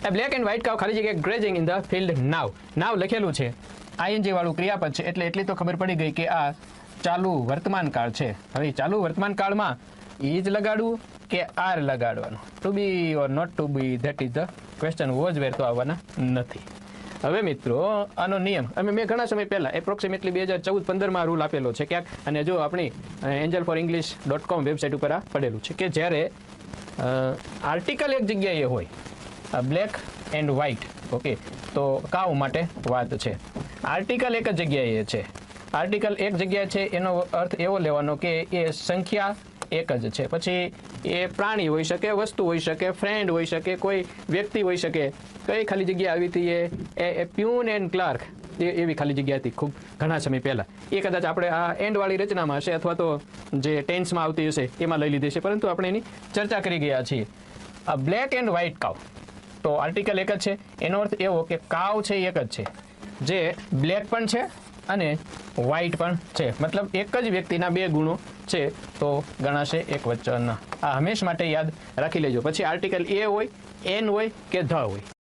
A black and white cow ખાલી જગ્યાએ grazing in the field now. Now લખેલું છે ing વાળું ક્રિયાપદ છે એટલે એટલી તો ખબર પડી ગઈ કે આ ચાલુ વર્તમાન કાળ છે. હવે ચાલુ વર્તમાન કાળમાં is લગાડવું કે આર લગાડવાનું, to be or not to be, that is the question. Was were તો આવવાના નથી. હવે મિત્રો આનો નિયમ મેં ઘણા સમય પહેલાં એપ્રોક્સિમેટલી 2014-15માં રૂલ આપેલો છે ક્યાંક, અને જો આપણી angelforenglish.com વેબસાઇટ ઉપર આ પડેલું છે કે જ્યારે આર્ટિકલ એક જગ્યાએ હોય બ્લેક એન્ડ વ્હાઇટ, ઓકે, તો કાઉ માટે વાત છે. આર્ટિકલ એક જ જગ્યાએ છે, આર્ટિકલ એક જગ્યાએ છે એનો અર્થ એવો લેવાનો કે એ સંખ્યા એક જ છે. પછી એ પ્રાણી હોઈ શકે, વસ્તુ હોઈ શકે, ફ્રેન્ડ હોઈ શકે, કોઈ વ્યક્તિ હોઈ શકે. કઈ ખાલી જગ્યા આવી હતી એ પ્યુન એન્ડ ક્લાર્ક, એવી ખાલી જગ્યા હતી ખૂબ ઘણા સમય પહેલાં. એ કદાચ આપણે આ એન્ડવાળી રચનામાં હશે અથવા તો જે ટેન્સમાં આવતી હશે એમાં લઈ લીધી છે, પરંતુ આપણે એની ચર્ચા કરી ગયા છીએ. આ બ્લેક એન્ડ વ્હાઇટ કાવ, તો આર્ટિકલ એક જ છે, એનો અર્થ એવો કે કાવ છે એક જ છે, જે બ્લેક પણ છે અને વ્હાઇટ પણ છે, મતલબ એક જ વ્યક્તિના બે ગુણો છે, તો ગણાશે એક વચન. આ હંમેશ માટે યાદ રાખી લેજો. પછી આર્ટિકલ એ હોય, એન હોય કે ધ હોય,